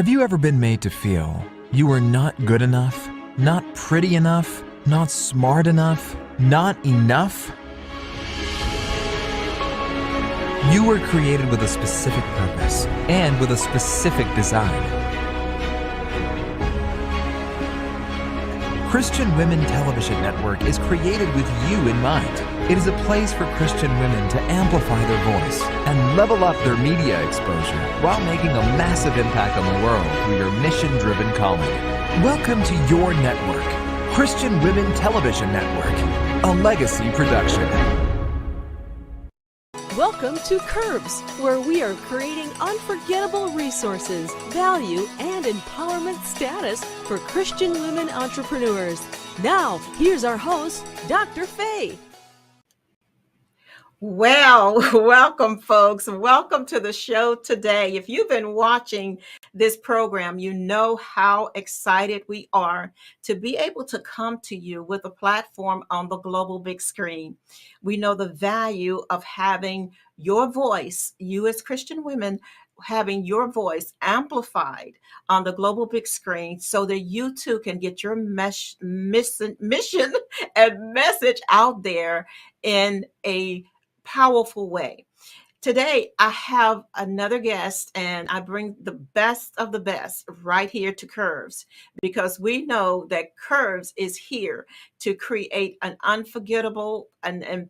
Have you ever been made to feel you were not good enough, not pretty enough, not smart enough, not enough? You were created with a specific purpose and with a specific design. Christian Women Television Network is created with you in mind. It is a place for Christian women to amplify their voice and level up their media exposure while making a massive impact on the world through your mission-driven calling. Welcome to your network, Christian Women Television Network, a legacy production. Welcome to Curves, where we are creating unforgettable resources, value, and empowerment status for Christian women entrepreneurs. Now, here's our host, DrFaye. Well, welcome, folks. Welcome to the show today. If you've been watching this program, you know how excited we are to be able to come to you with a platform on the global big screen. We know the value of having your voice, you as Christian women, having your voice amplified on the global big screen so that you too can get your mission and message out there in a powerful way. Today, I have another guest, and I bring the best of the best right here to Curves, because we know that Curves is here to create an unforgettable and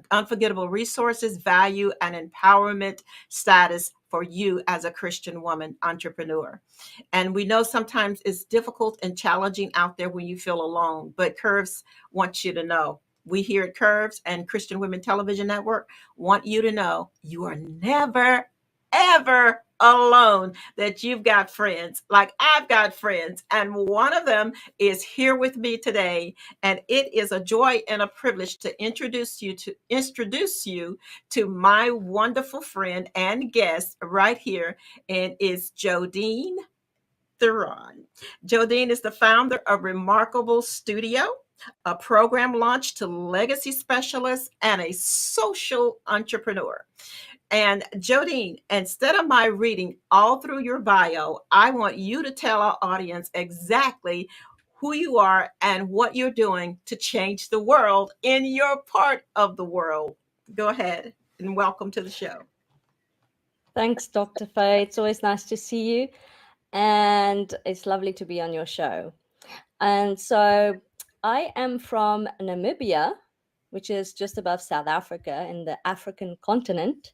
unforgettable resources, value, and empowerment status for you as a Christian woman entrepreneur. And we know sometimes it's difficult and challenging out there when you feel alone, but Curves wants you to know. We here at Curves and Christian Women Television Network want you to know you are never, ever alone, that you've got friends like I've got friends. And one of them is here with me today. And it is a joy and a privilege to introduce you to my wonderful friend and guest right here. And it's Jodine Theron. Jodine is the founder of Remarkable Studio, a program launched to legacy specialists and a social entrepreneur. And Jodine, instead of my reading all through your bio, I want you to tell our audience exactly who you are and what you're doing to change the world in your part of the world. Go ahead and welcome to the show. Thanks, Dr. Faye. It's always nice to see you, and it's lovely to be on your show. And so I am from Namibia, which is just above South Africa in the African continent.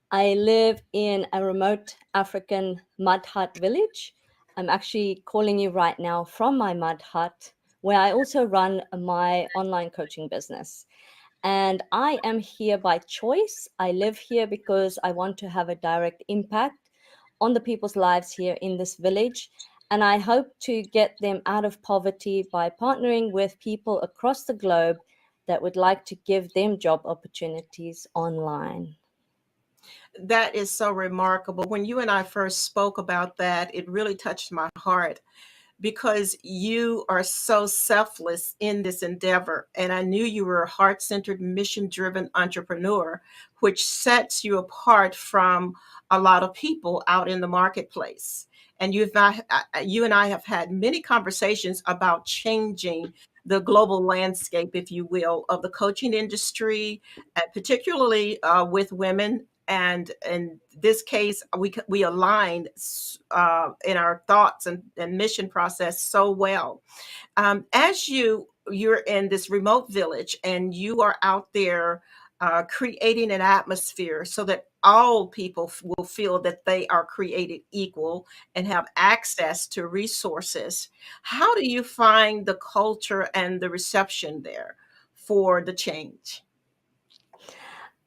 I live in a remote African mud hut village. I'm actually calling you right now from my mud hut, where I also run my online coaching business. And I am here by choice. I live here because I want to have a direct impact on the people's lives here in this village. And I hope to get them out of poverty by partnering with people across the globe that would like to give them job opportunities online. That is so remarkable. When you and I first spoke about that, it really touched my heart, because you are so selfless in this endeavor. And I knew you were a heart-centered, mission-driven entrepreneur, which sets you apart from a lot of people out in the marketplace. And you and I have had many conversations about changing the global landscape, if you will, of the coaching industry, particularly with women. And in this case, we aligned in our thoughts and mission process so well. As you're in this remote village and you are out there creating an atmosphere so that all people will feel that they are created equal and have access to resources. How do you find the culture and the reception there for the change?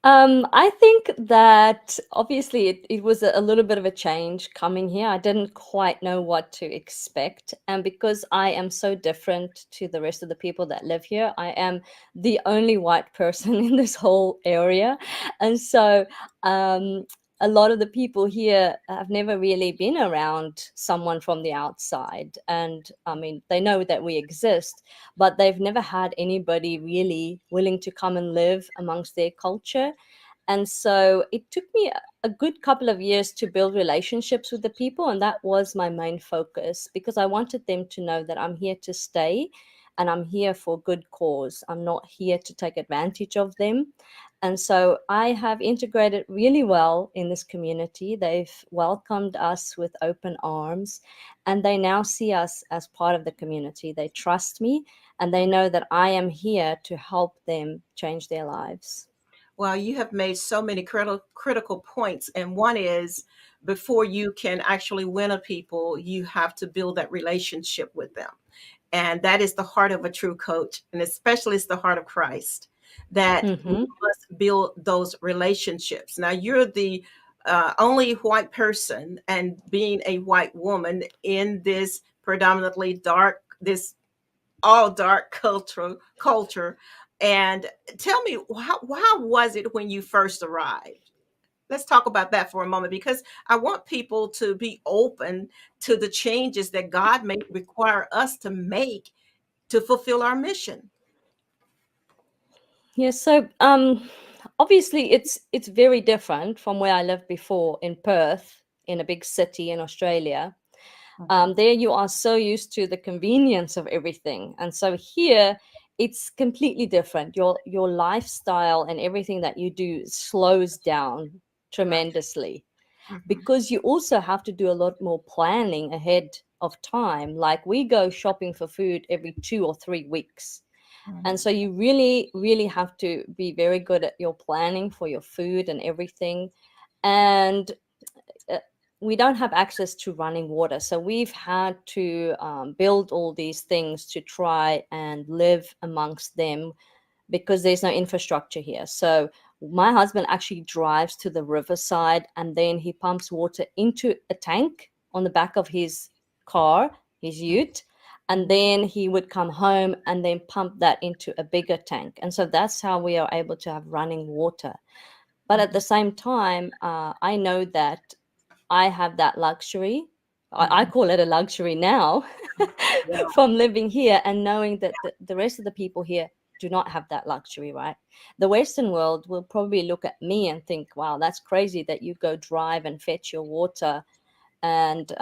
I think that obviously it was a little bit of a change coming here. I didn't quite know what to expect. And because I am so different to the rest of the people that live here, I am the only white person in this whole area. And so a lot of the people here have never really been around someone from the outside. And I mean, they know that we exist, but they've never had anybody really willing to come and live amongst their culture. And so it took me a good couple of years to build relationships with the people. And that was my main focus, because I wanted them to know that I'm here to stay and I'm here for good cause. I'm not here to take advantage of them. And so I have integrated really well in this community. They've welcomed us with open arms, and they now see us as part of the community. They trust me, and they know that I am here to help them change their lives. Well, you have made so many critical points. And one is, before you can actually win a people, you have to build that relationship with them. And that is the heart of a true coach. And especially it's the heart of Christ, that we Mm-hmm. must build those relationships. Now, you're the only white person, and being a white woman in this predominantly dark, this all dark culture. And tell me, how was it when you first arrived? Let's talk about that for a moment, because I want people to be open to the changes that God may require us to make to fulfill our mission. Yeah, so obviously it's very different from where I lived before in Perth, in a big city in Australia. Mhm. There you are so used to the convenience of everything, and so here it's completely different. Your lifestyle and everything that you do slows down Right. tremendously, Mhm. because you also have to do a lot more planning ahead of time. Like, we go shopping for food every 2 or 3 weeks. And Mhm. so you really, really have to be very good at your planning for your food and everything. And uh, we don't have access to running water. So we've had to build all these things to try and live amongst them, because there's no infrastructure here. So my husband actually drives to the riverside, and then he pumps water into a tank on the back of his car, his ute, and Mhm. then he would come home and then pump that into a bigger tank. And so that's how we are able to have running water. But at the Mhm. same time, I know that I have that luxury. I Mhm. call it a luxury now, Yeah. from living here and knowing that the rest of the people here do not have that luxury, right? The Western world will probably look at me and think, wow, that's crazy that you go drive and fetch your water and,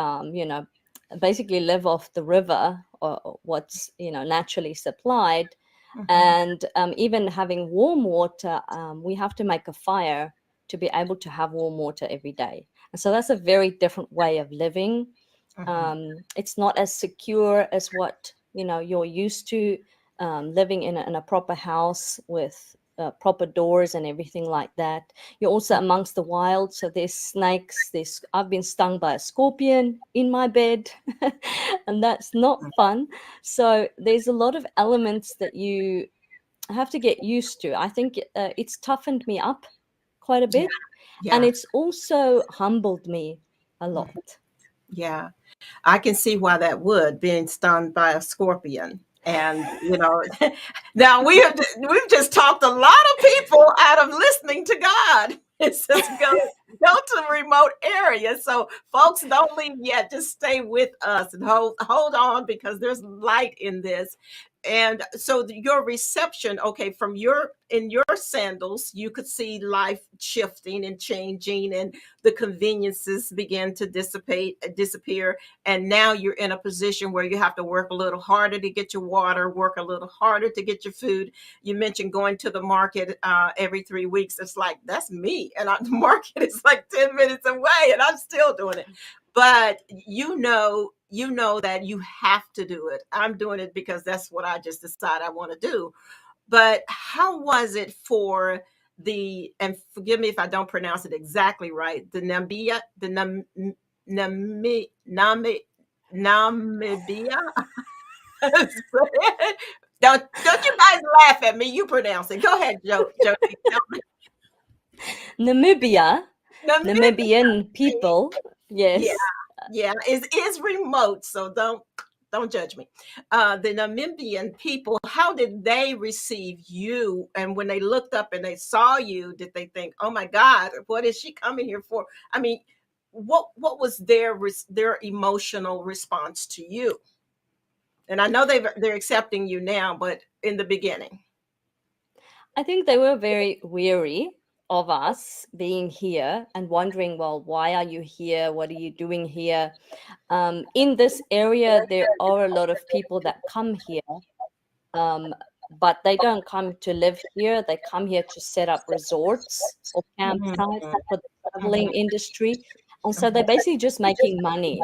basically live off the river, or what's, naturally supplied. Mhm. And even having warm water, we have to make a fire to be able to have warm water every day. And so that's a very different way of living. Mhm. It's not as secure as what you're used to, living in a proper house with proper doors and everything like that. You're also amongst the wild, so there's snakes. I've been stung by a scorpion in my bed, and that's not fun. So there's a lot of elements that you have to get used to. I think it's toughened me up quite a Yeah. bit, and Yeah. it's also humbled me a Mhm. lot. Yeah. I can see why that would, being stung by a scorpion. And now we've just talked a lot of people out of listening to God. It says go to remote areas. So folks, don't leave yet. Just stay with us and hold on, because there's light in this. And so your reception, okay, from in your sandals, you could see life shifting and changing, and the conveniences begin to disappear. And now you're in a position where you have to work a little harder to get your water, work a little harder to get your food. You mentioned going to the market every 3 weeks. It's like, that's me. And the market is like 10 minutes away, and I'm still doing it. But you know that you have to do it. I'm doing it because that's what I just decided I want to do. But how was it for and forgive me if I don't pronounce it exactly right, the Namibia, Nami, Nami, Namibia? Don't you guys laugh at me. You pronounce it. Go ahead, Jody. Tell me. Namibia, Namibia. Namibian people, Yeah, yes. yeah. Is remote, so don't judge me. The Namibian people, how did they receive you? And when they looked up and they saw you, did they think, "Oh my God, what is she coming here for?" I mean, what was their emotional response to you? And I know they're accepting you now, but in the beginning. I think they were very weary of us being here and wondering, well, why are you here? What are you doing here? In this area, there are a lot of people that come here, but they don't come to live here. They come here to set up resorts or campsites for the traveling industry. And so they're basically just making money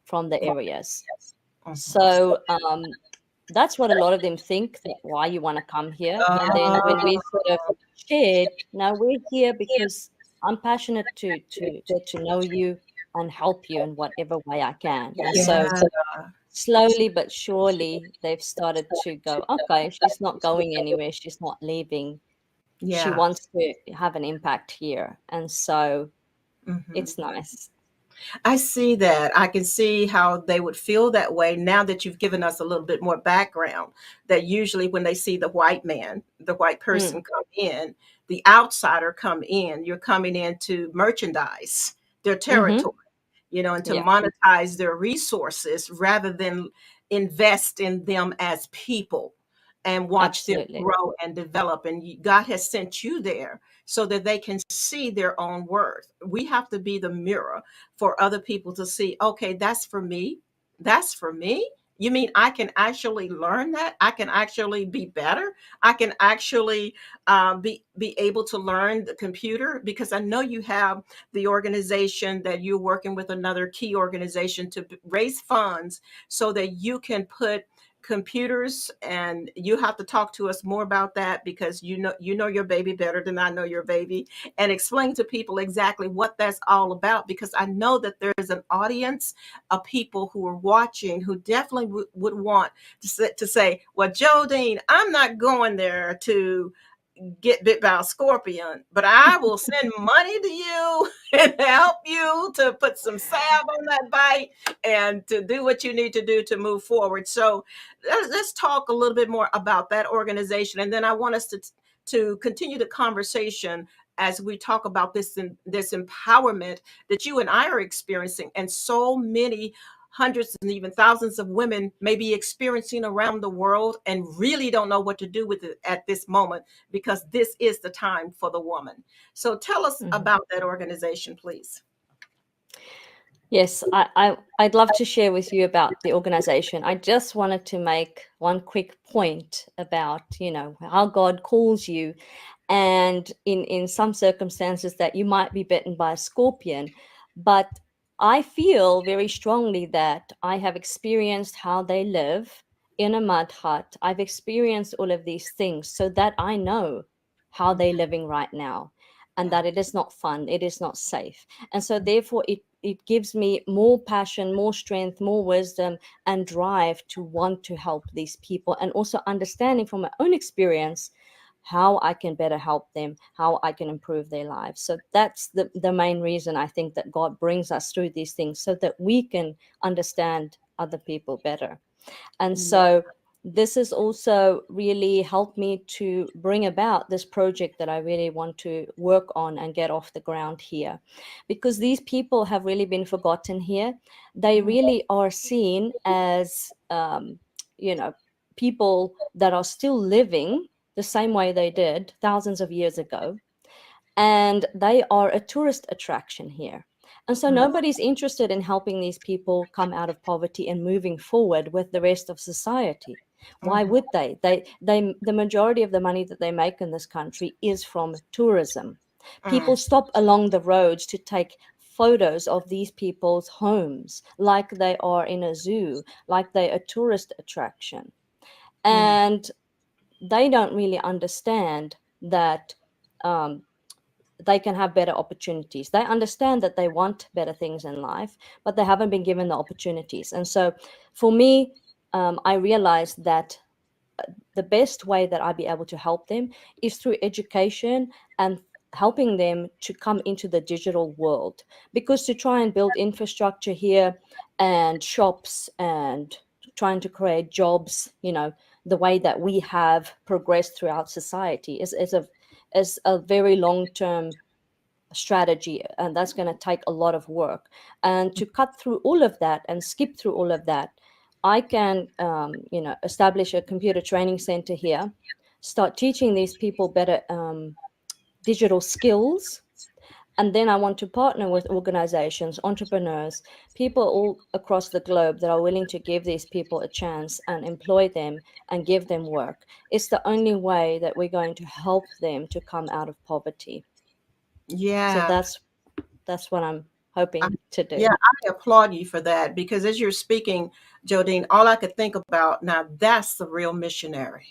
from the areas. So that's what a lot of them think, that why you want to come here. And then when we sort of shared, now we're here because I'm passionate to get to know you and help you in whatever way I can. And so slowly but surely they've started to go, okay, she's not going anywhere, she's not leaving. She wants to have an impact here. And so it's nice. I see that. I can see how they would feel that way now that you've given us a little bit more background. That usually when they see the white man, the white person come in, the outsider come in, you're coming in to merchandise their territory, and to monetize their resources rather than invest in them as people and watch them grow and develop. And God has sent you there so that they can see their own worth. We have to be the mirror for other people to see, okay, that's for me. That's for me. You mean I can actually learn that? I can actually be better. I can actually be able to learn the computer, because I know you have the organization that you're working with, another key organization, to raise funds so that you can put computers, and you have to talk to us more about that, because you know your baby better than I know your baby, and explain to people exactly what that's all about, because I know that there's an audience of people who are watching who definitely would want to say, well, Jodine, I'm not going there to get bit by a scorpion, but I will send money to you and help you to put some salve on that bite and to do what you need to do to move forward. So let's talk a little bit more about that organization. And then I want us to continue the conversation as we talk about this empowerment that you and I are experiencing, and so many hundreds and even thousands of women may be experiencing around the world and really don't know what to do with it at this moment, because this is the time for the woman. So tell us about that organization, please. Yes, I'd love to share with you about the organization. I just wanted to make one quick point about, how God calls you, and in some circumstances that you might be bitten by a scorpion. But I feel very strongly that I have experienced how they live in a mud hut. I've experienced all of these things so that I know how they're living right now, and that it is not fun, it is not safe. And so therefore it gives me more passion, more strength, more wisdom and drive to want to help these people, and also understanding from my own experience how I can better help them, how I can improve their lives. So that's the main reason I think that God brings us through these things, so that we can understand other people better. And so this has also really helped me to bring about this project that I really want to work on and get off the ground here, because these people have really been forgotten here. They really are seen as, people that are still living the same way they did thousands of years ago. And they are a tourist attraction here. And so nobody's interested in helping these people come out of poverty and moving forward with the rest of society. Why would they? The majority of the money that they make in this country is from tourism. People stop along the roads to take photos of these people's homes, like they are in a zoo, like they're a tourist attraction. And they don't really understand that they can have better opportunities. They understand that they want better things in life, but they haven't been given the opportunities. And so for me, I realized that the best way that I'd be able to help them is through education and helping them to come into the digital world, because to try and build infrastructure here and shops and trying to create jobs, the way that we have progressed throughout society is a very long-term strategy, and that's going to take a lot of work. And to cut through all of that and skip through all of that, I can establish a computer training center here, start teaching these people better digital skills. And then I want to partner with organizations, entrepreneurs, people all across the globe that are willing to give these people a chance and employ them and give them work. It's the only way that we're going to help them to come out of poverty. So Yeah. that's what I'm hoping to do. Yeah, I applaud you for that, because as you're speaking, Jodine, all I could think about now, that's the real missionary.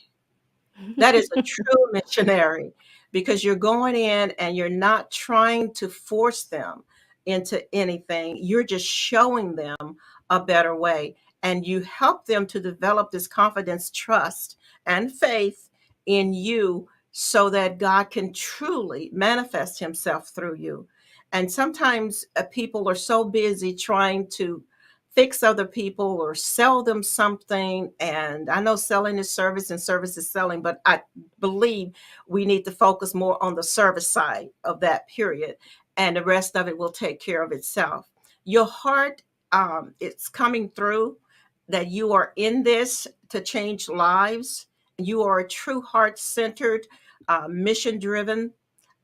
That is a true missionary, because you're going in and you're not trying to force them into anything. You're just showing them a better way. And you help them to develop this confidence, trust, and faith in you so that God can truly manifest himself through you. And sometimes people are so busy trying to fix other people or sell them something. And I know selling is service and service is selling, but I believe we need to focus more on the service side of that period. And the rest of it will take care of itself. Your heart, it's coming through that you are in this to change lives. You are a true heart centered, mission driven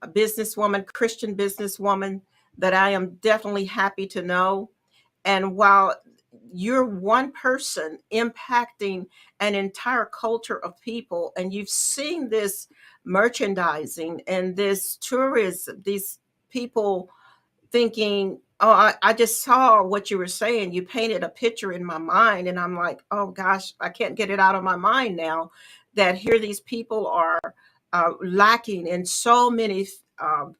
businesswoman, Christian businesswoman that I am definitely happy to know. And while you're one person impacting an entire culture of people, and you've seen this merchandising and this tourism, these people thinking, oh, I just saw what you were saying. You painted a picture in my mind. And I'm like, oh gosh, I can't get it out of my mind now, that here these people are lacking in so many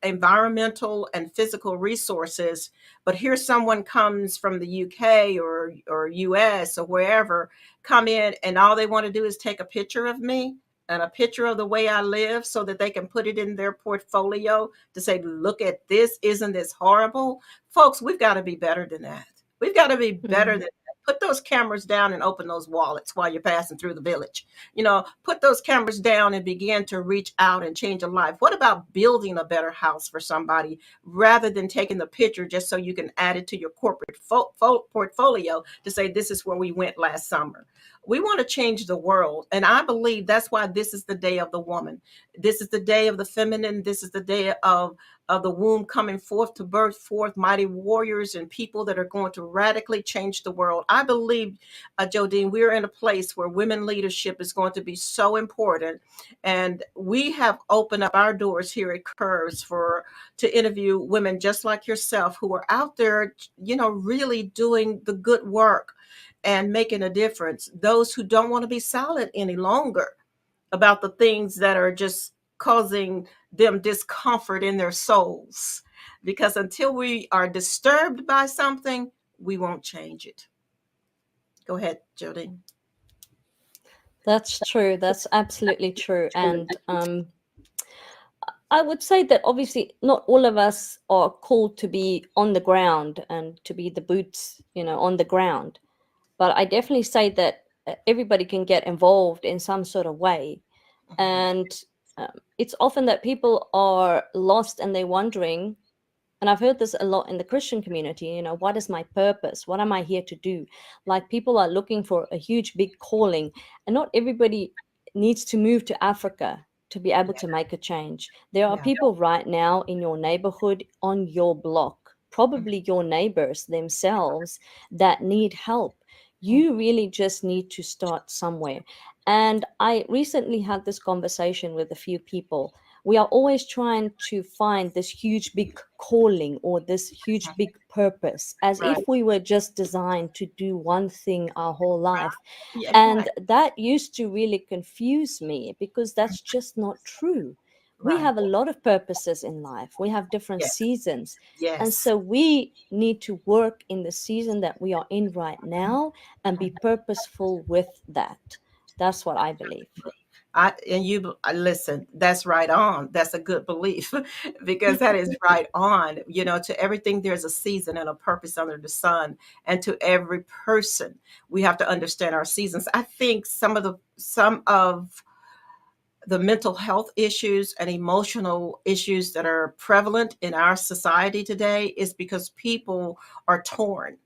environmental and physical resources. But here someone comes from the UK or US or wherever, come in, and all they want to do is take a picture of me and a picture of the way I live so that they can put it in their portfolio to say, look at this, isn't this horrible? Folks, we've got to be better than that. We've got to be better than that. Put those cameras down and open those wallets while you're passing through the village. Put those cameras down and begin to reach out and change a life. What about building a better house for somebody rather than taking the picture just so you can add it to your corporate portfolio to say, this is where we went last summer? We want to change the world. And I believe that's why this is the day of the woman. This is the day of the feminine. This is the day of the womb coming forth to birth forth mighty warriors and people that are going to radically change the world. I believe, Jodine, we're in a place where women leadership is going to be so important. And we have opened up our doors here at Curves to interview women just like yourself who are out there, really doing the good work and making a difference. Those who don't want to be silent any longer about the things that are just causing them discomfort in their souls. Because until we are disturbed by something, we won't change it. Go ahead, Jodine. That's true. That's absolutely true. And I would say that obviously not all of us are called to be on the ground and to be the boots, on the ground. But I definitely say that everybody can get involved in some sort of way. And it's often that people are lost and they're wondering, and I've heard this a lot in the Christian community, what is my purpose? What am I here to do? Like, people are looking for a huge, big calling, and not everybody needs to move to Africa to be able to make a change. There are people right now in your neighborhood, on your block, probably your neighbors themselves, that need help. You really just need to start somewhere. And I recently had this conversation with a few people. We are always trying to find this huge, big calling or this huge, big purpose, as if we were just designed to do one thing our whole life. And that used to really confuse me, because that's just not true. We have a lot of purposes in life. We have different seasons. And so we need to work in the season that we are in right now and be purposeful with that. That's what I believe. Listen, that's right on. That's a good belief because that is right on. To everything, there's a season and a purpose under the sun. And to every person, we have to understand our seasons. I think some of the mental health issues and emotional issues that are prevalent in our society today is because people are torn.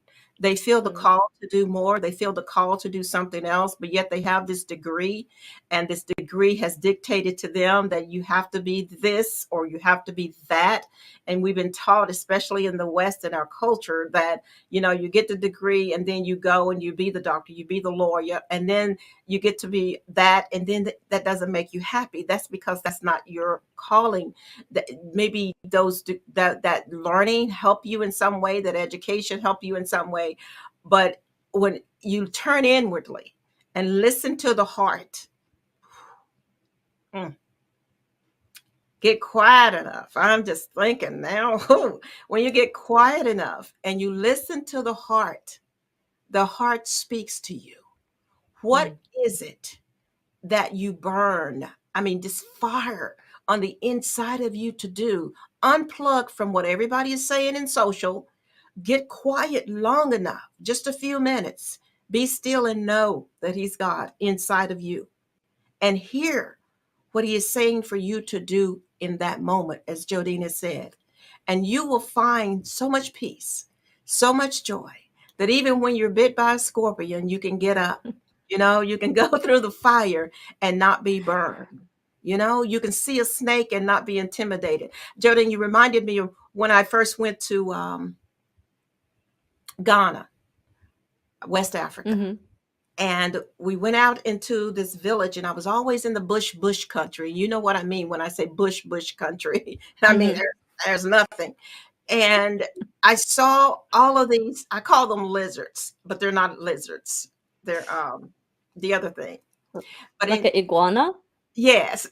They feel the call to do more. They feel the call to do something else, but yet they have this degree, and this degree has dictated to them that you have to be this or you have to be that. And we've been taught, especially in the West, in our culture, that, you get the degree and then you go and you be the doctor, you be the lawyer, and then you get to be that. And then that doesn't make you happy. That's because that's not your calling. That maybe that learning help you in some way, that education help you in some way. But when you turn inwardly and listen to the heart, get quiet enough. I'm just thinking now, when you get quiet enough and you listen to the heart speaks to you. What is it that you burn? I mean, this fire on the inside of you to do. Unplug from what everybody is saying in social. Get quiet long enough, just a few minutes. Be still and know that he's God inside of you. And hear what he is saying for you to do in that moment, as Jodine has said. And you will find so much peace, so much joy, that even when you're bit by a scorpion, you can get up. You can go through the fire and not be burned. You can see a snake and not be intimidated. Jodine, you reminded me of when I first went to Ghana, West Africa. And we went out into this village, and I was always in the bush country. You know what I mean when I say bush country. I mean, there's nothing. And I saw all of these, I call them lizards, but they're not lizards. They're the other thing. But like an iguana? Yes.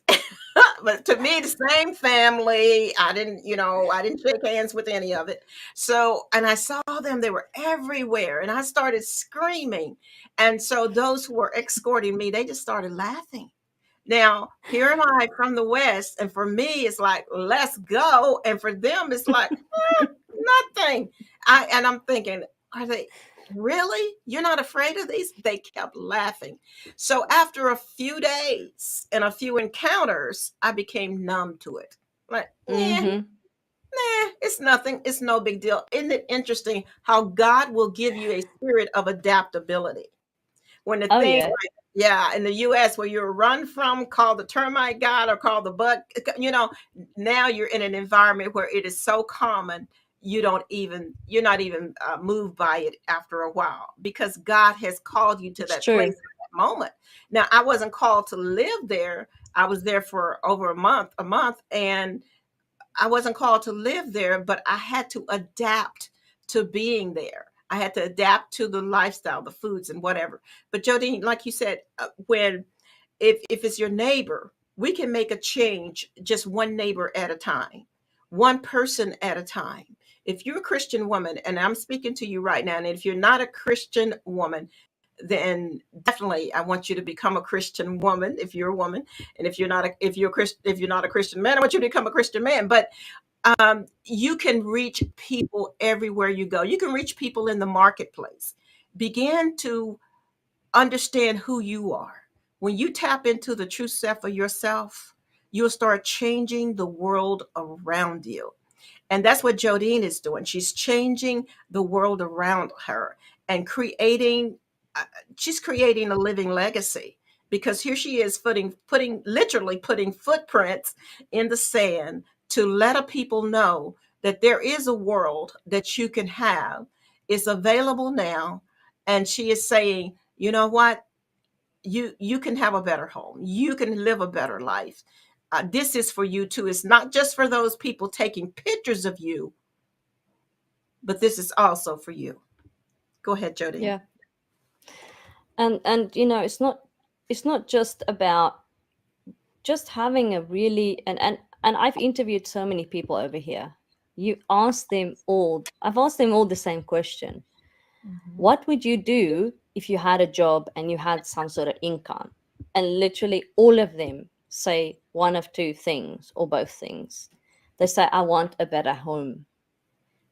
But to me, the same family. I didn't shake hands with any of it. So, and I saw them, they were everywhere, and I started screaming. And so those who were escorting me, they just started laughing. Now, here am I from the West, and for me, it's like, let's go. And for them, it's like, nothing. And I'm thinking, are they really? You're not afraid of these? They kept laughing. So after a few days and a few encounters, I became numb to it. Like, it's nothing. It's no big deal. Isn't it interesting how God will give you a spirit of adaptability? When the thing, in the U.S., where you're run from, called the termite god or called the bug, now you're in an environment where it is so common, you're not even moved by it after a while, because God has called you to that place at that moment. Now, I wasn't called to live there. I was there for over a month, and I wasn't called to live there, but I had to adapt to being there. I had to adapt to the lifestyle, the foods and whatever. But Jodine, like you said, if it's your neighbor, we can make a change just one neighbor at a time, one person at a time. If you're a Christian woman, and I'm speaking to you right now, and if you're not a Christian woman, then definitely I want you to become a Christian woman if you're a woman. And if you're not a Christian man, I want you to become a Christian man. But you can reach people everywhere you go. You can reach people in the marketplace. Begin to understand who you are. When you tap into the true self of yourself, you'll start changing the world around you. And that's what Jodine is doing. She's changing the world around her and she's creating a living legacy, because here she is literally putting footprints in the sand to let a people know that there is a world that you can have. It's available now. And she is saying, you know what? You can have a better home. You can live a better life. This is for you too. It's not just for those people taking pictures of you, but this is also for you. Go ahead, Jodine. Yeah. And it's not just about just having a really, and I've interviewed so many people over here. I've asked them all the same question. What would you do if you had a job and you had some sort of income? And literally all of them say one of two things or both things. They say, I want a better home,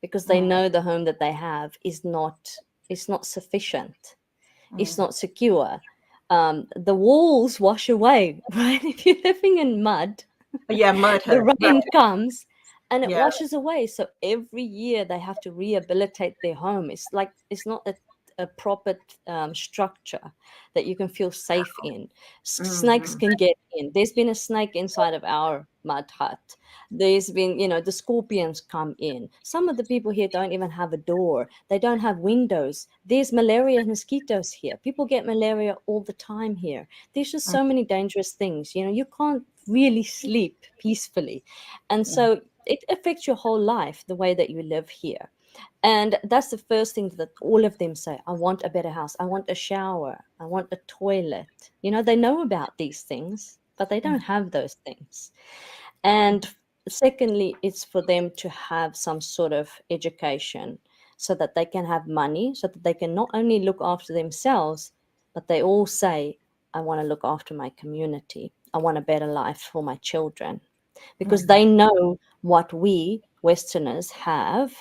because they know the home that they have is not sufficient. It's not secure. The walls wash away, right? If you're living in mud, mud. the rain comes and it Yeah. washes away. So every year they have to rehabilitate their home. It's like it's not a proper structure that you can feel safe in. Snakes Hmm. can get in. There's been a snake inside of our mud hut. There's been, the scorpions come in. Some of the people here don't even have a door. They don't have windows. There's malaria and mosquitoes here. People get malaria all the time here. There's just so many dangerous things. You can't really sleep peacefully. And so it affects your whole life, the way that you live here. And that's the first thing that all of them say. I want a better house. I want a shower. I want a toilet. They know about these things, but they don't have those things. And secondly, it's for them to have some sort of education so that they can have money, so that they can not only look after themselves, but they all say, I want to look after my community. I want a better life for my children. Because they know what we Westerners have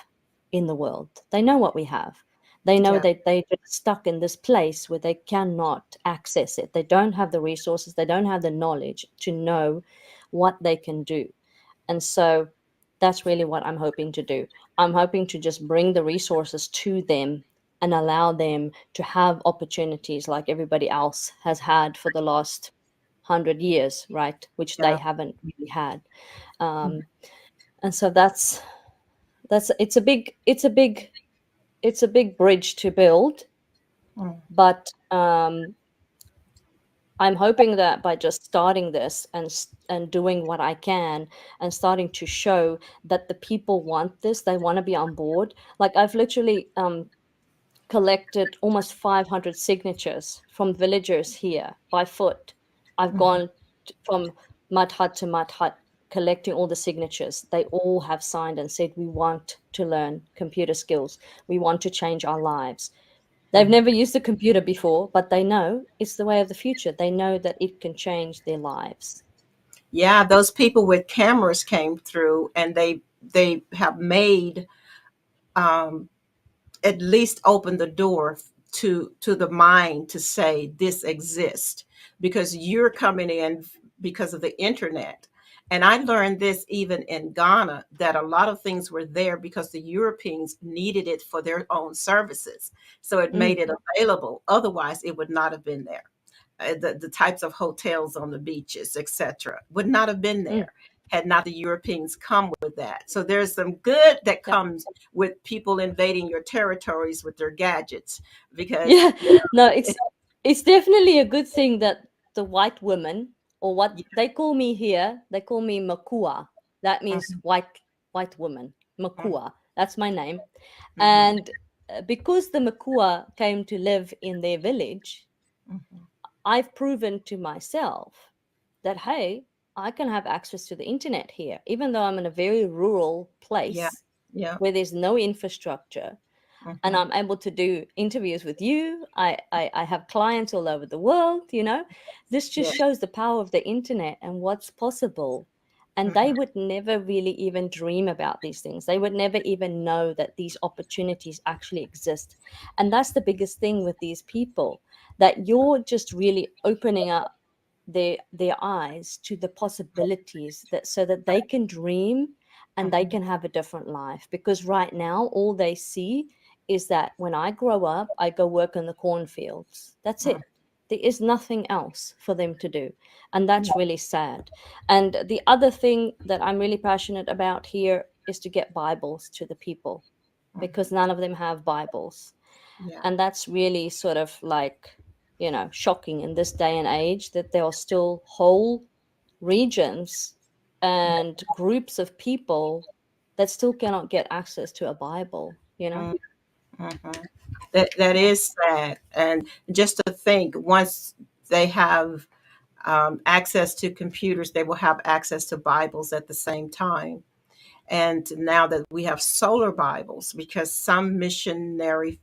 in the world. They know what we have. They know Yeah. that they're stuck in this place where they cannot access it. They don't have the resources. They don't have the knowledge to know what they can do. And so that's really what I'm hoping to do. I'm hoping to just bring the resources to them and allow them to have opportunities like everybody else has had for the last 100 years, right? Which they Yeah. haven't really had. And so it's a big bridge to build, Mm. but I'm hoping that by just starting this and doing what I can and starting to show that the people want this, they want to be on board. Like I've literally collected almost 500 signatures from villagers here by foot. I've gone from mud hut to mud hut collecting all the signatures. They all have signed and said, we want to learn computer skills. We want to change our lives. They've never used a computer before, but they know it's the way of the future. They know that it can change their lives. Yeah, those people with cameras came through, and they have made, um, at least open the door to the mind to say this exists, because you're coming in because of the internet. And I learned this even in Ghana, that a lot of things were there because the Europeans needed it for their own services. So it Mm, made it available. Otherwise, it would not have been there. The types of hotels on the beaches, etc., would not have been mm, there had not the Europeans come with that. So there's some good that yeah. comes with people invading your territories with their gadgets, because Yeah, no, it's definitely a good thing that the white women, or what yeah, they call me here, they call me Makua. That means mhm, white woman. mhm, Makua. That's my name. mhm, And because the Makua came to live in their village, mhm. I've proven to myself that, hey, I can have access to the internet here, even though I'm in a very rural Yeah, place yeah, where there's no infrastructure, and mhm, I'm able to do interviews with you. I have clients all over the world. This yeah, just shows the power of the internet and what's possible. And they mhm, would never really even dream about these things. They would never even know that these opportunities actually exist. And that's the biggest thing with these people, that you're just really opening up their eyes to the possibilities, that so that they can dream and they mhm, can have a different life. Because right now all they see is that when I grow up, I go work in the cornfields. That's mhm. it. There is nothing else for them to do. And that's really sad. And the other thing that I'm really passionate about here is to get Bibles to the people, because none of them have Bibles. Yeah. And that's really sort of like, shocking in this day and age, that there are still whole regions and groups of people that still cannot get access to a Bible. Mhm, mhm. That Yeah. is sad. And just to think, once they have, access to computers, they will have access to Bibles at the same time. And now that we have solar Bibles, because some missionary,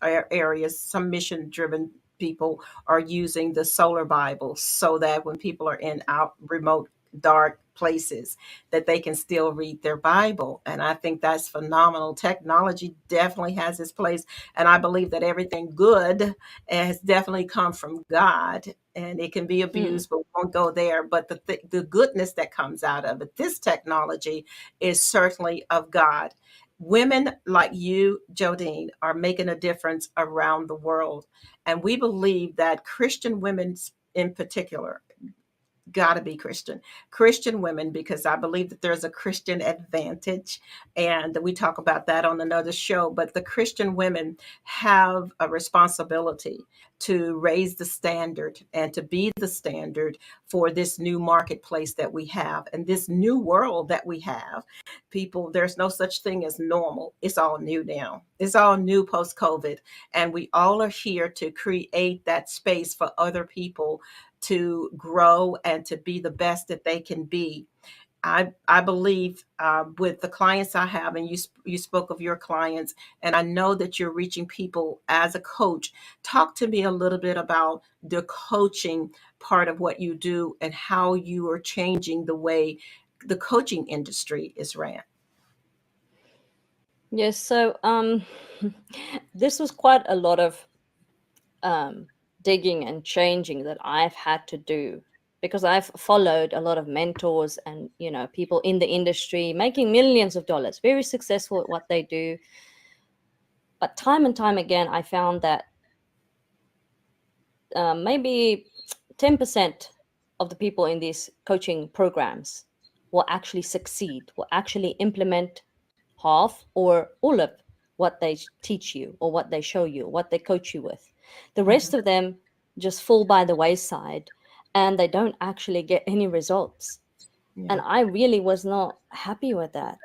areas, some mission driven people are using the solar Bibles, so that when people are in out remote dark places, that they can still read their Bible. And I think that's phenomenal. Technology definitely has its place, and I believe that everything good has definitely come from God. and it can be Mm. abused, but we won't go there. But the goodness that comes out of it, this technology is certainly of God. Women like you, Jodine, are making a difference around the world. And we believe that Christian women in particular got to be Christian women, because I believe that there's a Christian advantage. And we talk about that on another show. But the Christian women have a responsibility to raise the standard and to be the standard for this new marketplace that we have and this new world that we have. People, there's no such thing as normal. It's all new now. It's all new post COVID. And we all are here to create that space for other people to grow and to be the best that they can be. I believe with the clients I have, and you spoke of your clients, and I know that you're reaching people as a coach. Talk to me a little bit about the coaching part of what you do and how you are changing the way the coaching industry is ran. Yes, so this was quite a lot of digging and changing that I've had to do, because I've followed a lot of mentors and, you know, people in the industry making millions of dollars, very successful at what they do. But time and time again, I found that maybe 10% of the people in these coaching programs will actually succeed, will actually implement half or all of what they teach you or what they show you, what they coach you with. The rest of them just fall by the wayside and they don't actually get any results. Yeah. And I really was not happy with that.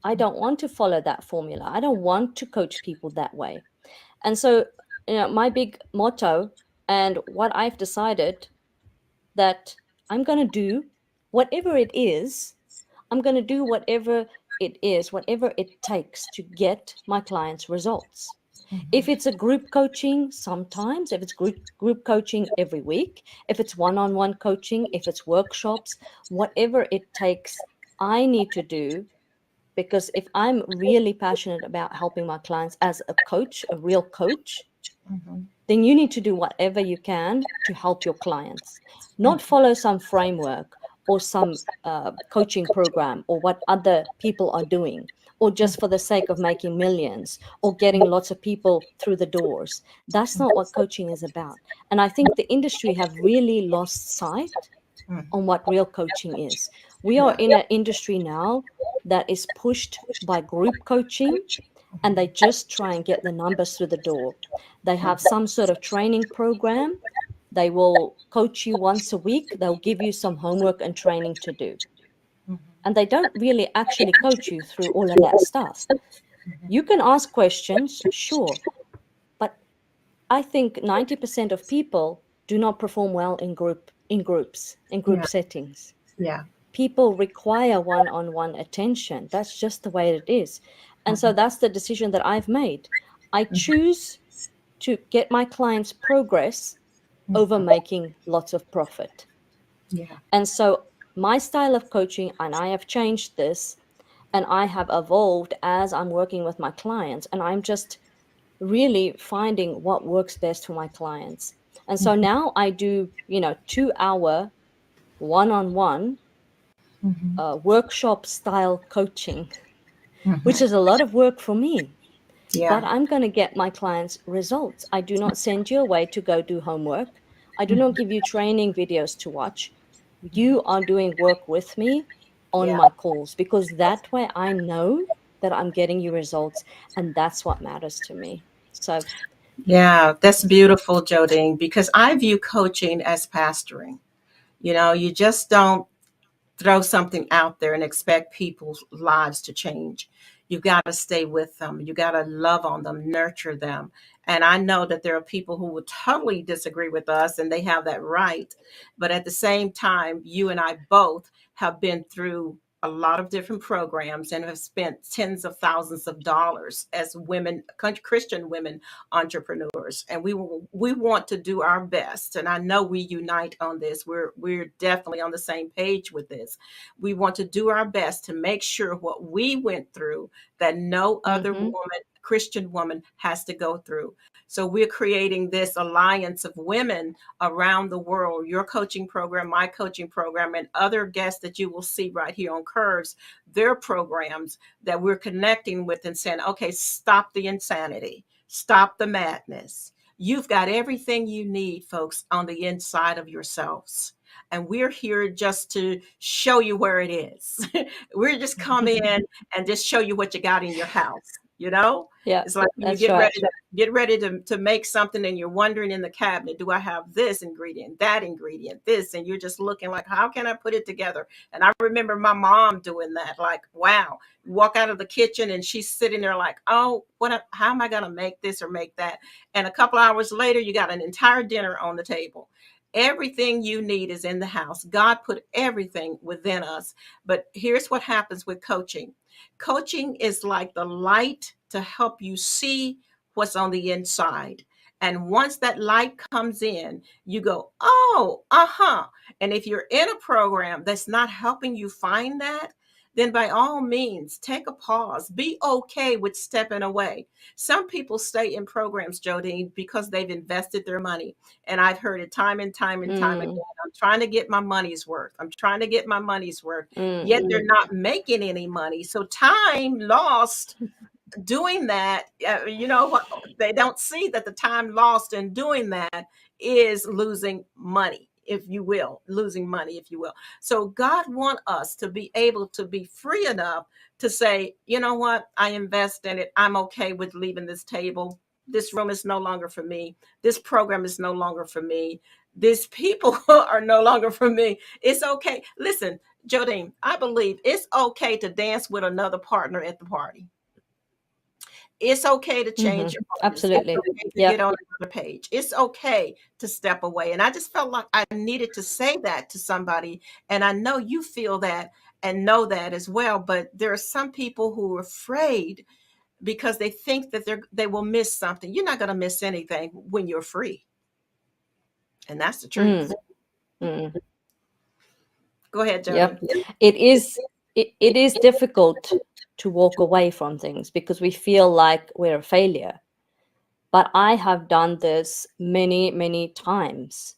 I don't want to follow that formula. I don't want to coach people that way. And so, you know, my big motto and what I've decided that I'm going to do whatever it is, I'm going to do whatever it is, whatever it takes to get my clients results. If it's a group coaching, sometimes, if it's group coaching every week, if it's one-on-one coaching, if it's workshops, whatever it takes, I need to do, because if I'm really passionate about helping my clients as a coach, a real coach, then you need to do whatever you can to help your clients, not follow some framework or some coaching program or what other people are doing, or just for the sake of making millions or getting lots of people through the doors. That's not what coaching is about. And I think the industry have really lost sight on what real coaching is. We are in an industry now that is pushed by group coaching, and they just try and get the numbers through the door. They have some sort of training program. They will coach you once a week. They'll give you some homework and training to do. And they don't really actually coach you through all of that stuff. You can ask questions, sure, but I think 90% of people do not perform well in group Yeah. settings. Yeah. People require one-on-one attention. That's just the way it is. And so that's the decision that I've made. I choose to get my clients progress over making lots of profit. Yeah. And so my style of coaching, and I have changed this, and I have evolved as I'm working with my clients, and I'm just really finding what works best for my clients. And so now I do, 2-hour one-on-one workshop style coaching, which is a lot of work for me. But Yeah. I'm going to get my clients results. I do not send you away to go do homework. I do not give you training videos to watch. You are doing work with me on Yeah. my calls, because that way I know that I'm getting you results, and that's what matters to me. So, Yeah, that's beautiful, Jodine, because I view coaching as pastoring. You just don't throw something out there and expect people's lives to change. You got to stay with them. You got to love on them, nurture them. And I know that there are people who would totally disagree with us, and they have that right. But at the same time, you and I both have been through a lot of different programs and have spent tens of thousands of dollars as women, Christian women entrepreneurs, and we want to do our best. And I know we unite on this. We're definitely on the same page with this. We want to do our best to make sure what we went through, that no other woman Christian woman has to go through. So we're creating this alliance of women around the world. Your coaching program, my coaching program, and other guests that you will see right here on Curves, their programs that we're connecting with and saying, okay, stop the insanity, stop the madness. You've got everything you need, folks, on the inside of yourselves. And we're here just to show you where it is. We're just come in and just show you what you got in your house. Yeah, It's like when you that's right. get ready to make something and you're wondering in the cabinet, do I have this ingredient, that ingredient, this? And you're just looking like, how can I put it together? And I remember my mom doing that. Like, wow, you walk out of the kitchen and she's sitting there like, oh, how am I going to make this or make that? And a couple hours later, you got an entire dinner on the table. Everything you need is in the house. God put everything within us. But here's what happens with coaching. Coaching is like the light to help you see what's on the inside. And once that light comes in, you go, oh, uh-huh. And if you're in a program that's not helping you find that, then by all means, take a pause. Be okay with stepping away. Some people stay in programs, Jodine, because they've invested their money. And I've heard it time and time and time again. I'm trying to get my money's worth. I'm trying to get my money's worth. Yet they're not making any money. So time lost doing that, they don't see that the time lost in doing that is losing money, if you will, So God wants us to be able to be free enough to say, you know what, I invest in it. I'm okay with leaving this table. This room is no longer for me. This program is no longer for me. These people are no longer for me. It's okay. Listen, Jodine, I believe it's okay to dance with another partner at the party. It's okay to change your partners. Absolutely. It's okay to get on another page. It's okay to step away. And I just felt like I needed to say that to somebody. And I know you feel that and know that as well. But there are some people who are afraid because they think that they will miss something. You're not going to miss anything when you're free. And that's the truth. Go ahead, Jodine. Yep. It is difficult to walk away from things because we feel like we're a failure. But I have done this many, many times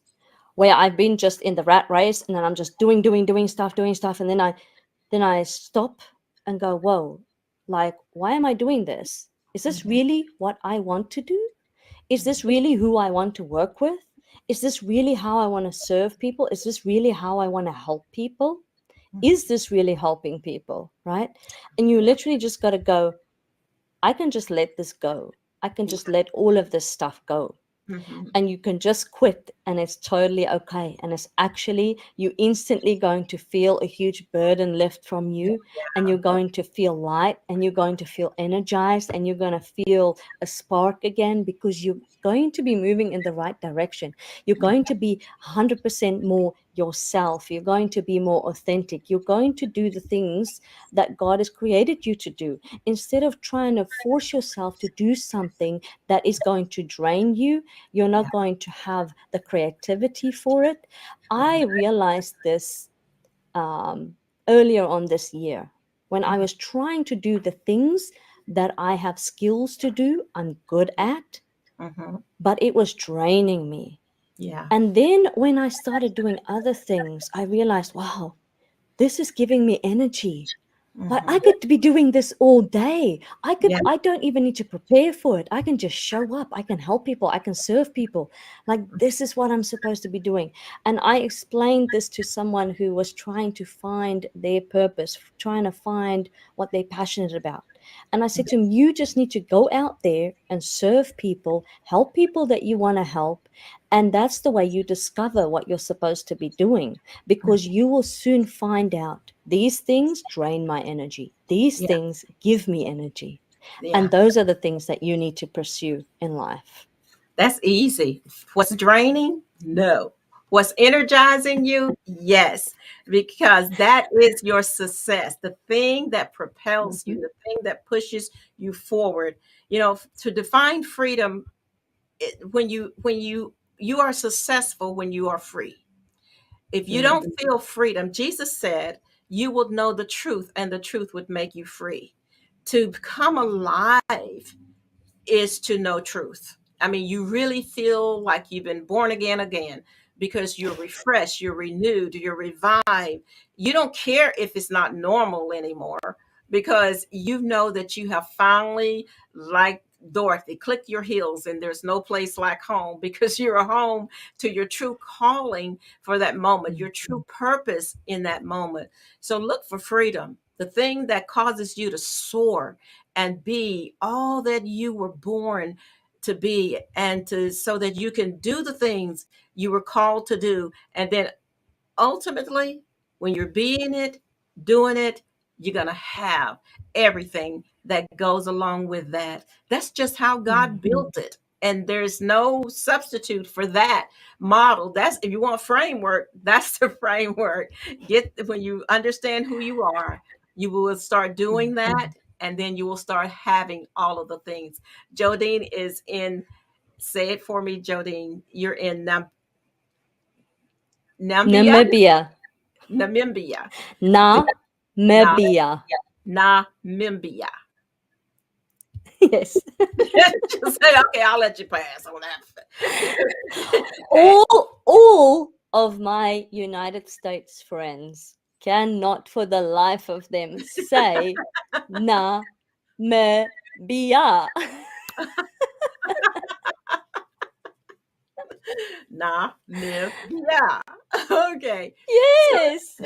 where I've been just in the rat race and then I'm just doing stuff. And then I stop and go, whoa, like, why am I doing this? Is this really what I want to do? Is this really who I want to work with? Is this really how I want to serve people? Is this really how I want to help people? Is this really helping people, right? And you literally just got to go, I can just let this go. I can just let all of this stuff go. And you can just quit and it's totally okay. And it's actually, you're instantly going to feel a huge burden lift from you and you're going to feel light and you're going to feel energized and you're going to feel a spark again because you're going to be moving in the right direction. You're going to be 100% more yourself. You're going to be more authentic. You're going to do the things that God has created you to do instead of trying to force yourself to do something that is going to drain you. You're not going to have the creativity for it. I realized this earlier on this year when I was trying to do the things that I have skills to do, I'm good at, but it was draining me. Yeah. And then when I started doing other things, I realized, wow, this is giving me energy. Like I could be doing this all day. I don't even need to prepare for it. I can just show up. I can help people. I can serve people. Like this is what I'm supposed to be doing. And I explained this to someone who was trying to find their purpose, trying to find what they're passionate about. And I said to him, you just need to go out there and serve people, help people that you want to help. And that's the way you discover what you're supposed to be doing, because you will soon find out these things drain my energy. These things give me energy. And those are the things that you need to pursue in life. That's easy. What's draining? No. What's energizing you? Yes, because that is your success, the thing that propels you, the thing that pushes you forward. You know, to define freedom, when you are successful when you are free. If you don't feel freedom, Jesus said, you will know the truth and the truth would make you free. To come alive is to know truth. I mean, you really feel like you've been born again because you're refreshed, you're renewed, you're revived. You don't care if it's not normal anymore because you know that you have finally, like Dorothy, clicked your heels and there's no place like home because you're home to your true calling for that moment, your true purpose in that moment. So look for freedom, the thing that causes you to soar and be all that you were born to be, and to so that you can do the things you were called to do. And then ultimately, when you're being it, doing it, you're going to have everything that goes along with that. That's just how God built it. And there's no substitute for that model. That's, if you want framework, that's the framework. Get, when you understand who you are, you will start doing that, and then you will start having all of the things. Jodine is in, say it for me, Jodine. You're in Namibia? Namibia. Namibia. Na, Namibia. Namibia. Yes. Just say, okay, I'll let you pass on that. all of my United States friends cannot for the life of them say Namibia. Namibia. Okay. Yes.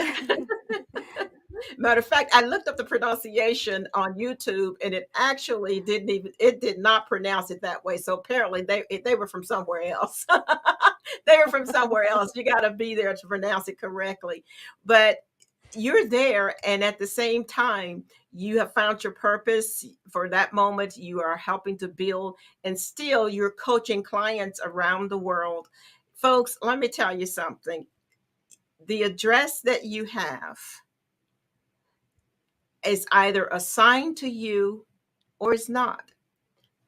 Matter of fact, I looked up the pronunciation on YouTube, and it actually it did not pronounce it that way. So apparently they were from somewhere else. They were from somewhere else. You got to be there to pronounce it correctly. But you're there, and at the same time, you have found your purpose for that moment. You are helping to build, and still you're coaching clients around the world. Folks, let me tell you something. The address that you have is either assigned to you or is not.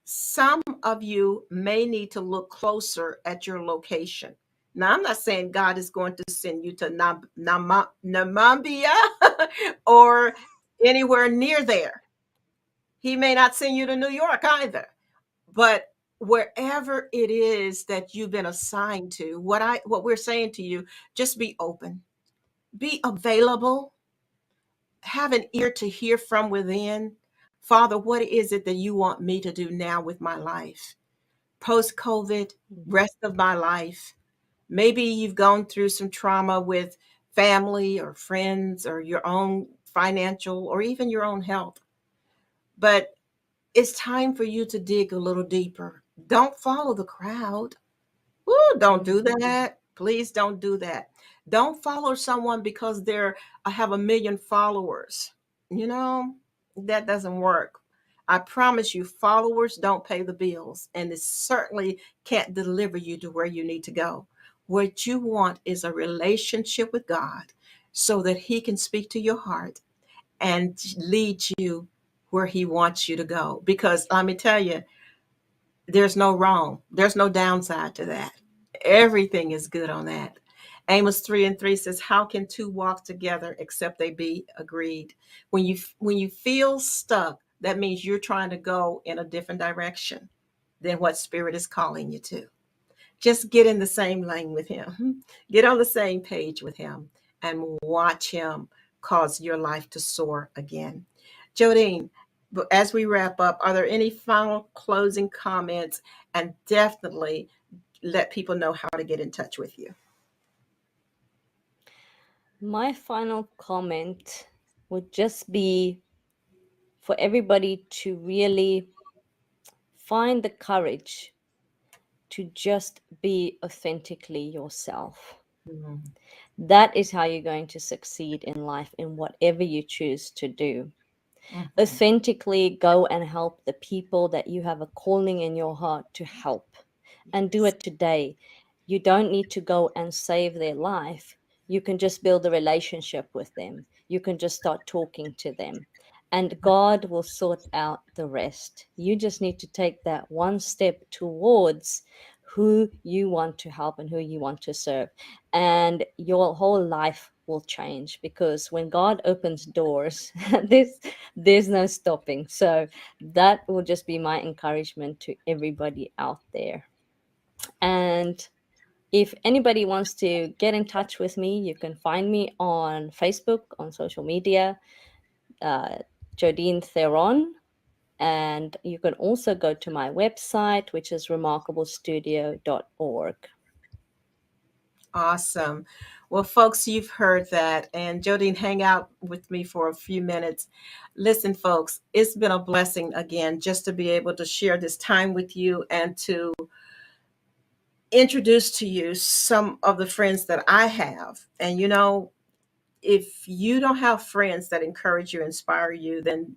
Some of you may need to look closer at your location. Now, I'm not saying God is going to send you to Namibia or anywhere near there. He may not send you to New York either. But wherever it is that you've been assigned to, what we're saying to you, just be open, be available, have an ear to hear from within. Father, what is it that you want me to do now with my life? Post COVID, rest of my life. Maybe you've gone through some trauma with family or friends or your own financial or even your own health. But it's time for you to dig a little deeper. Don't follow the crowd. Ooh, don't do that. Please don't do that. Don't follow someone because I have a million followers. You know, that doesn't work. I promise you, followers don't pay the bills, and it certainly can't deliver you to where you need to go. What you want is a relationship with God so that He can speak to your heart and lead you where He wants you to go. Because let me tell you, there's no wrong, there's no downside to that. Everything is good on that. Amos 3:3 says, how can two walk together except they be agreed? When you feel stuck, that means you're trying to go in a different direction than what spirit is calling you to. Just get in the same lane with him. Get on the same page with him and watch him cause your life to soar again. Jodine, but as we wrap up, are there any final closing comments? And definitely let people know how to get in touch with you. My final comment would just be for everybody to really find the courage to just be authentically yourself. Mhm. That is how you're going to succeed in life in whatever you choose to do. Mhm. Authentically go and help the people that you have a calling in your heart to help, and do it today. You don't need to go and save their life. You can just build a relationship with them. You can just start talking to them, and God will sort out the rest. You just need to take that one step towards who you want to help and who you want to serve, and your whole life will change, because when God opens doors, there's no stopping. So that will just be my encouragement to everybody out there. And if anybody wants to get in touch with me, you can find me on Facebook, on social media, Jodine Theron. And you can also go to my website, which is remarkablestudio.org. Awesome. Well, folks, you've heard that. And Jodine, hang out with me for a few minutes. Listen, folks, it's been a blessing again just to be able to share this time with you and to introduce to you some of the friends that I have. And, you know, if you don't have friends that encourage you, inspire you, then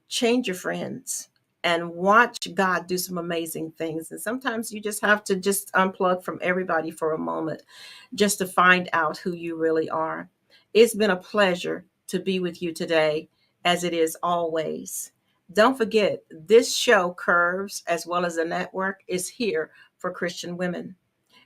change your friends and watch God do some amazing things. And sometimes you just have to just unplug from everybody for a moment just to find out who you really are. It's been a pleasure to be with you today, as it is always. Don't forget, this show, Curves, as well as the network, is here for Christian women.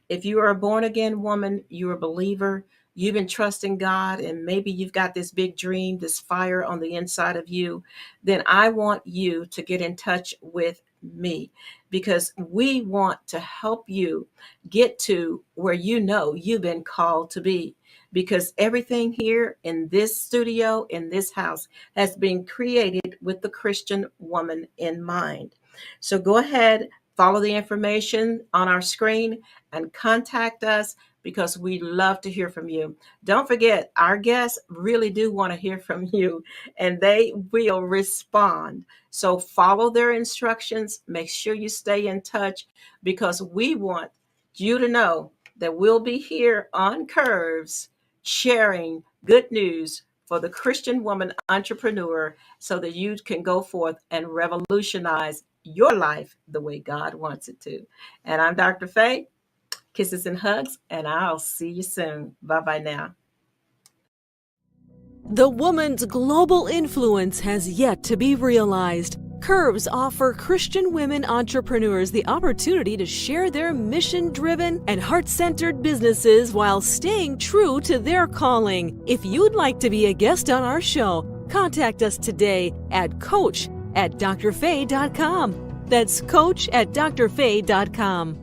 If you are a born again woman, you're a believer, you've been trusting God, and maybe you've got this big dream, this fire on the inside of you, then I want you to get in touch with me, because we want to help you get to where you know you've been called to be. Because everything here in this studio, in this house, has been created with the Christian woman in mind. So go ahead, follow the information on our screen and contact us, because we love to hear from you. Don't forget, our guests really do want to hear from you, and they will respond. So follow their instructions. Make sure you stay in touch, because we want you to know that we'll be here on Curves sharing good news for the Christian woman entrepreneur, so that you can go forth and revolutionize your life the way God wants it to. And I'm Dr. Faye. Kisses and hugs, and I'll see you soon. Bye-bye now. The woman's global influence has yet to be realized. Curves offer Christian women entrepreneurs the opportunity to share their mission-driven and heart-centered businesses while staying true to their calling. If you'd like to be a guest on our show, contact us today at coach@drfaye.com. That's coach@drfaye.com.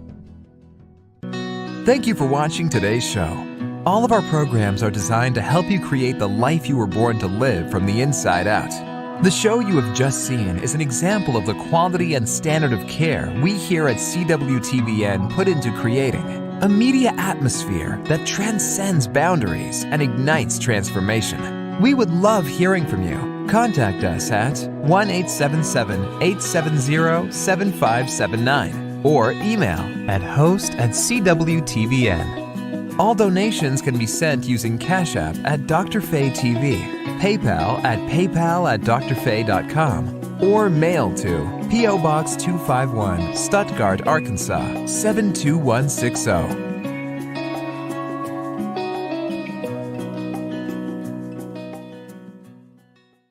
Thank you for watching today's show. All of our programs are designed to help you create the life you were born to live from the inside out. The show you have just seen is an example of the quality and standard of care we here at CWTVN put into creating a media atmosphere that transcends boundaries and ignites transformation. We would love hearing from you. Contact us at 1-877-870-7579 or email at host@CWTVN. All donations can be sent using Cash App at DrFaye TV, PayPal at paypal@drfaye.com, or mail to P.O. Box 251, Stuttgart, Arkansas 72160.